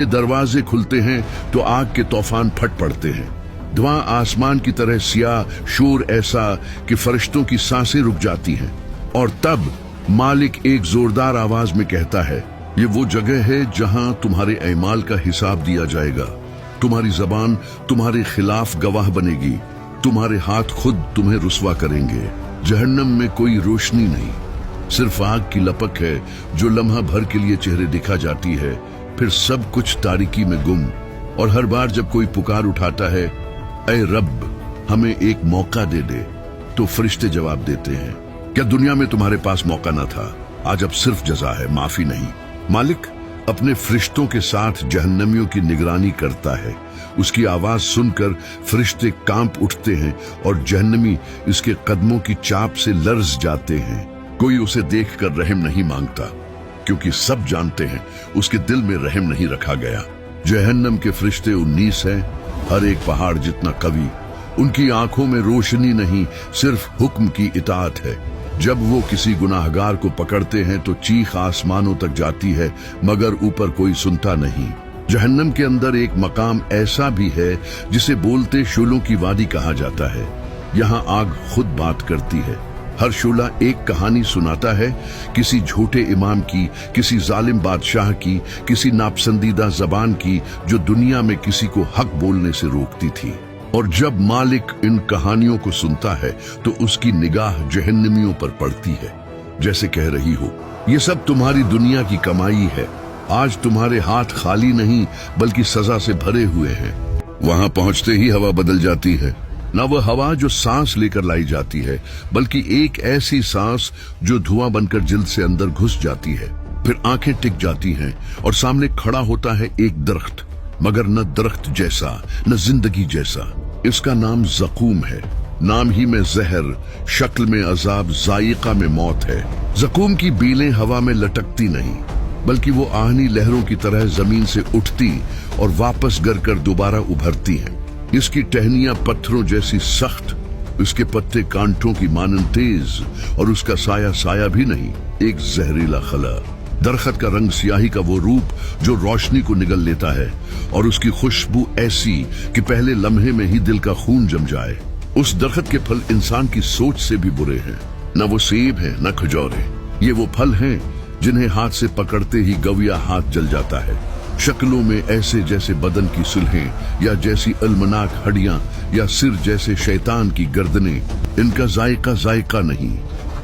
दरवाजे खुलते हैं तो आग के तूफान फट पड़ते हैं। धुआं आसमान की तरह सियाह, शोर ऐसा कि फरिश्तों की सांसें रुक जाती हैं। और तब मालिक एक जोरदार आवाज में कहता है, ये वो जगह है जहां तुम्हारे ऐमाल का हिसाब दिया जाएगा। तुम्हारी जबान तुम्हारे खिलाफ गवाह बनेगी, तुम्हारे हाथ खुद तुम्हें रुस्वा करेंगे। जहन्नम में कोई रोशनी नहीं, सिर्फ आग की लपक है जो लम्हा भर के लिए चेहरे दिखा जाती है, फिर सब कुछ तारीकी में गुम। और हर बार जब कोई पुकार उठाता है, ऐ रब हमें एक मौका दे दे, तो फरिश्ते जवाब देते हैं, क्या दुनिया में तुम्हारे पास मौका न था? आज अब सिर्फ जजा है, माफी नहीं। मालिक अपने फरिश्तों के साथ जहन्नमियों की निगरानी करता है। उसकी आवाज सुनकर फरिश्ते कांप उठते हैं और जहन्नमी इसके कदमों की चाप से लर्ज जाते हैं। कोई उसे देखकर रहम नहीं मांगता, क्योंकि सब जानते हैं उसके दिल में रहम नहीं रखा गया। जहन्नम के फरिश्ते 19 हैं, हर एक पहाड़ जितना कवि। उनकी आंखों में रोशनी नहीं, सिर्फ हुक्म की इताअत है। जब वो किसी गुनाहगार को पकड़ते हैं तो चीख आसमानों तक जाती है, मगर ऊपर कोई सुनता नहीं। जहन्नम के अंदर एक मकाम ऐसा भी है जिसे बोलते शूलों की वादी कहा जाता है। यहाँ आग खुद बात करती है। हर शूला एक कहानी सुनाता है, किसी झूठे इमाम की, किसी जालिम बादशाह की, किसी नापसंदीदा जबान की जो दुनिया में किसी को हक बोलने से रोकती थी। और जब मालिक इन कहानियों को सुनता है तो उसकी निगाह जहन्नमियों पर पड़ती है, जैसे कह रही हो, ये सब तुम्हारी दुनिया की कमाई है। आज तुम्हारे हाथ खाली नहीं बल्कि सजा से भरे हुए हैं। वहां पहुंचते ही हवा बदल जाती है। न वह हवा जो सांस लेकर लाई जाती है, बल्कि एक ऐसी सांस जो धुआं बनकर जिल्द से अंदर घुस जाती है। फिर आंखें टिक जाती हैं और सामने खड़ा होता है एक दरख्त, मगर न दरख्त जैसा न जिंदगी जैसा। इसका नाम ज़कूम है। नाम ही में जहर, शक्ल में अजाब, जायका में मौत है। ज़कूम की बीलें हवा में लटकती नहीं, बल्कि वो आहनी लहरों की तरह जमीन से उठती और वापस गिर कर दोबारा उभरती हैं। इसकी टहनियां पत्थरों जैसी सख्त, इसके पत्ते कांटों की मानन तेज, और उसका साया साया भी नहीं, एक जहरीला खला। दरख्त का रंग सियाही का वो रूप जो रोशनी को निगल लेता है, और उसकी खुशबू ऐसी कि पहले लम्हे में ही दिल का खून जम जाए। उस दरख्त के फल इंसान की सोच से भी बुरे हैं। न वो सेब है न खजौरे, ये वो फल हैं जिन्हें हाथ से पकड़ते ही गविया हाथ जल जाता है। शक्लों में ऐसे जैसे बदन की सुलहें, या जैसी अलमनाक हड्डियां, या सिर जैसे शैतान की गर्दनें। इनका जायका नहीं,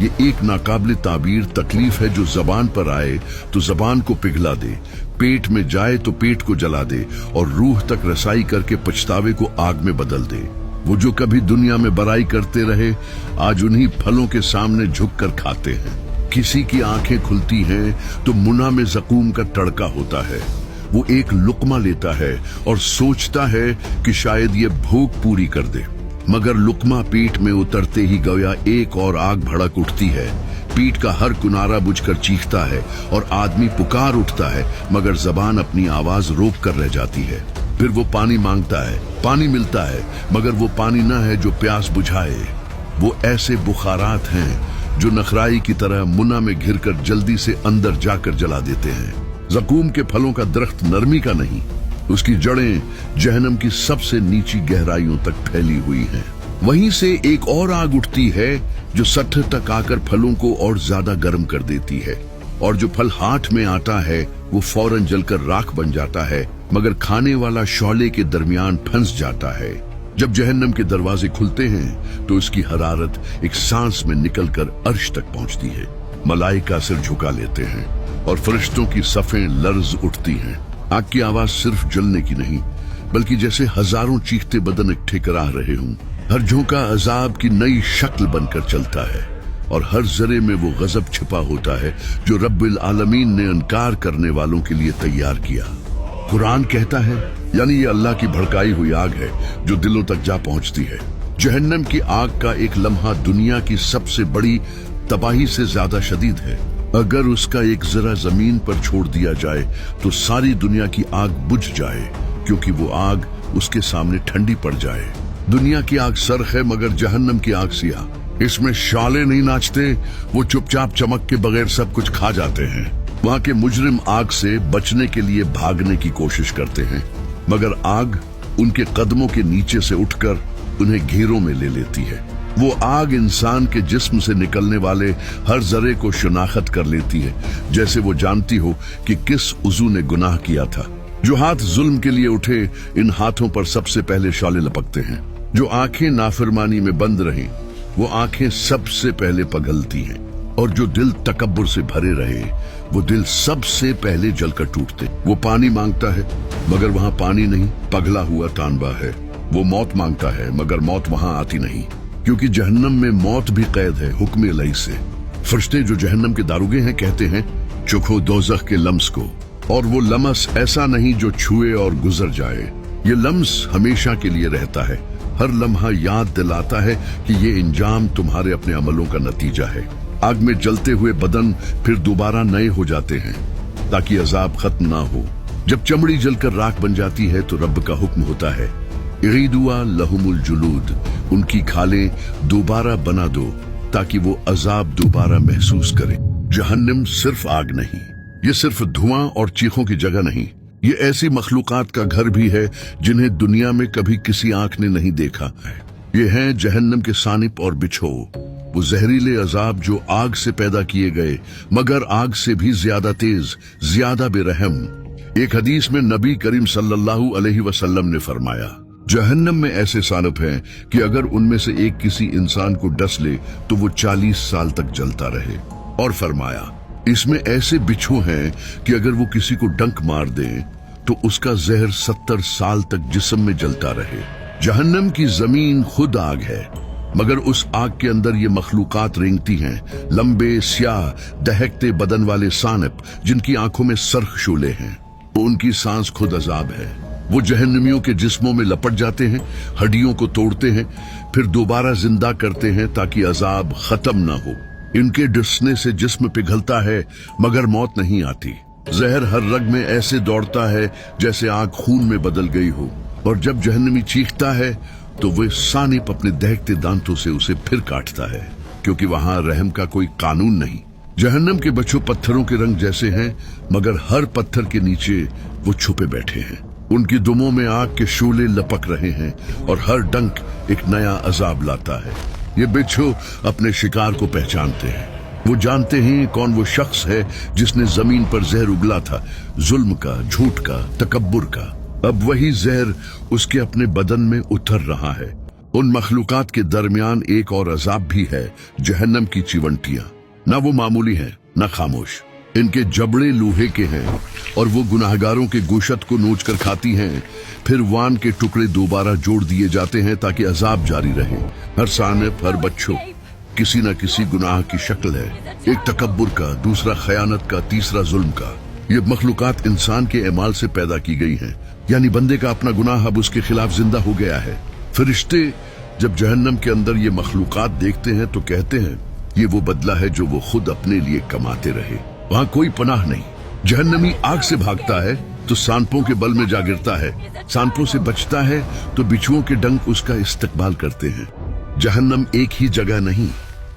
ये एक नाकाबिल ताबीर तकलीफ है जो जबान पर आए तो जबान को पिघला दे, पेट में जाए तो पेट को जला दे, और रूह तक रसाई करके पछतावे को आग में बदल दे। वो जो कभी दुनिया में बड़ाई करते रहे, आज उन्हीं फलों के सामने झुककर खाते हैं। किसी की आंखें खुलती हैं तो मुना में ज़कूम का तड़का होता है। वो एक लुकमा लेता है और सोचता है कि शायद ये भूख पूरी कर दे, मगर लुकमा पीठ में उतरते ही गोया एक और आग भड़क उठती है। पीठ का हर किनारा बुझकर चीखता है और आदमी पुकार उठता है, मगर जबान अपनी आवाज रोक कर रह जाती है। फिर वो पानी मांगता है, पानी मिलता है, मगर वो पानी न है जो प्यास बुझाए। वो ऐसे बुखारात हैं जो नखराई की तरह मुना में घिरकर जल्दी से अंदर जाकर जला देते हैं। ज़कूम के फलों का दरख्त नरमी का नहीं, उसकी जड़ें जहन्नम की सबसे नीची गहराइयों तक फैली हुई हैं। वहीं से एक और आग उठती है जो सतह तक आकर फलों को और ज्यादा गर्म कर देती है, और जो फल हाथ में आता है वो फौरन जलकर राख बन जाता है, मगर खाने वाला शौले के दरमियान फंस जाता है। जब जहन्नम के दरवाजे खुलते हैं तो इसकी हरारत एक सांस में निकलकर अर्श तक पहुंचती है। मलाइका सिर झुका लेते हैं और फरिश्तों की सफ़ें लर्ज उठती हैं। आग की आवाज सिर्फ जलने की नहीं, बल्कि जैसे हजारों चीखते बदन इकट्ठे करा रहे हों। हर झोंका अजाब की नई शक्ल बनकर चलता है, और हर जरे में वो गजब छिपा होता है जो रब्बिल आलमीन ने इनकार करने वालों के लिए तैयार किया। कुरान कहता है, यानी ये अल्लाह की भड़काई हुई आग है जो दिलों तक जा पहुंचती है। जहन्नम की आग का एक लम्हा दुनिया की सबसे बड़ी तबाही से ज्यादा शदीद है। अगर उसका एक जरा जमीन पर छोड़ दिया जाए तो सारी दुनिया की आग बुझ जाए, क्योंकि वो आग उसके सामने ठंडी पड़ जाए। दुनिया की आग सर्ख है, मगर जहन्नम की आग सियाह। इसमें शाले नहीं नाचते, वो चुपचाप चमक के बगैर सब कुछ खा जाते हैं। वहां के मुजरिम आग से बचने के लिए भागने की कोशिश करते हैं, मगर आग उनके कदमों के नीचे से उठकर उन्हें घेरों में ले लेती है। वो आग इंसान के जिस्म से निकलने वाले हर जरे को शिनाख्त कर लेती है, जैसे वो जानती हो कि किस उज़ू ने गुनाह किया था। जो हाथ जुल्म के लिए उठे, इन हाथों पर सबसे पहले शौले लपकते हैं। जो आंखें नाफरमानी में बंद रहें, वो आंखें सबसे पहले पगलती हैं। और जो दिल तकब्बुर से भरे रहे, वो दिल सबसे पहले जलकर टूटते। वो पानी मांगता है मगर वहां पानी नहीं, पगला हुआ तानबा है। वो मौत मांगता है मगर मौत वहां आती नहीं, क्योंकि जहन्नम में मौत भी कैद है हुक्म इलाही से। फरिश्ते जो जहन्नम के दारुगे हैं कहते हैं, चुखो दोज़ख के लम्स को, और वो लम्स ऐसा नहीं जो छुए और गुजर जाए। ये लम्स हमेशा के लिए रहता है। हर लम्हा याद दिलाता है कि ये इंजाम तुम्हारे अपने अमलों का नतीजा है। आग में जलते हुए बदन फिर दोबारा नए हो जाते हैं ताकि अजाब खत्म ना हो। जब चमड़ी जलकर राख बन जाती है तो रब का हुक्म होता है, इगीदुआ लहुमुल जुलूद, उनकी खालें दोबारा बना दो ताकि वो अजाब दोबारा महसूस करें। जहन्नम सिर्फ आग नहीं, ये सिर्फ धुआं और चीखों की जगह नहीं, ये ऐसी मखलूकात का घर भी है जिन्हें दुनिया में कभी किसी आंख ने नहीं देखा है। ये हैं जहन्नम के सानिप और बिछो, वो जहरीले अजाब जो आग से पैदा किए गए मगर आग से भी ज्यादा तेज, ज्यादा बेरहम। एक हदीस में नबी करीम सल्लल्लाहु अलैहि वसल्लम ने फरमाया, जहन्नम में ऐसे सानप हैं कि अगर उनमें से एक किसी इंसान को डस ले तो वो 40 साल तक जलता रहे। और फरमाया, इसमें ऐसे बिच्छू हैं कि अगर वो किसी को डंक मार दे तो उसका जहर 70 साल तक जिस्म में जलता रहे। जहन्नम की जमीन खुद आग है, मगर उस आग के अंदर ये मखलूकात रेंगती हैं, लंबे स्याह दहकते बदन वाले सानप जिनकी आंखों में सरख शोले हैं। उनकी सांस खुद अजाब है। वो जहन्नमियों के जिस्मों में लपट जाते हैं, हड्डियों को तोड़ते हैं, फिर दोबारा जिंदा करते हैं ताकि अजाब खत्म ना हो। इनके डसने से जिस्म पिघलता है मगर मौत नहीं आती। जहर हर रग में ऐसे दौड़ता है जैसे आग खून में बदल गई हो। और जब जहन्नमी चीखता है तो वह सानिप अपने दहकते दांतों से उसे फिर काटता है, क्योंकि वहां रहम का कोई कानून नहीं। जहन्नम के बच्चों पत्थरों के रंग जैसे हैं, मगर हर पत्थर के नीचे वो छुपे बैठे हैं। उनकी दुमों में आग के शोले लपक रहे हैं और हर डंक एक नया अजाब लाता है। ये बिच्छू अपने शिकार को पहचानते हैं। वो जानते हैं कौन वो शख्स है जिसने जमीन पर जहर उगला था, जुल्म का, झूठ का, तकब्बुर का। अब वही जहर उसके अपने बदन में उतर रहा है। उन मखलूकात के दरमियान एक और अजाब भी है, जहन्नम की चिवंटियां। ना वो मामूली हैं, ना खामोश। इनके जबड़े लोहे के हैं और वो गुनाहगारों के गोशत को नोच कर खाती हैं। फिर वान के टुकड़े दोबारा जोड़ दिए जाते हैं ताकि अजाब जारी रहे। हर सानिप, हर बच्चों किसी न किसी गुनाह की शक्ल है, एक तकब्बुर का, दूसरा खयानत का, तीसरा जुल्म का। ये मखलूकात इंसान के एमाल से पैदा की गई हैं, यानी बंदे का अपना गुनाह अब उसके खिलाफ जिंदा हो गया है। फरिश्ते जब जहन्नम के अंदर ये मखलूकात देखते हैं तो कहते हैं, ये वो बदला है जो वो खुद अपने लिए कमाते रहे। वहां कोई पनाह नहीं। जहन्नमी आग से भागता है तो सांपों के बल में जा गिरता है, सांपों से बचता है तो बिच्छुओं के डंक उसका इस्तकबाल करते हैं। जहन्नम एक ही जगह नहीं,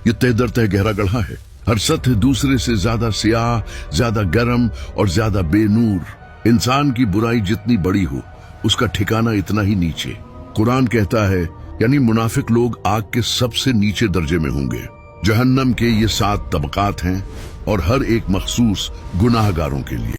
ये तय दर तय गहरा गढ़ा है। हर सतह दूसरे से ज्यादा स्याह, ज्यादा गर्म और ज्यादा बेनूर। इंसान की बुराई जितनी बड़ी हो, उसका ठिकाना इतना ही नीचे। कुरान कहता है, यानी मुनाफिक लोग आग के सबसे नीचे दर्जे में होंगे। जहन्नम के ये 7 तबकात हैं और हर एक मखसूस गुनाहगारों के लिए।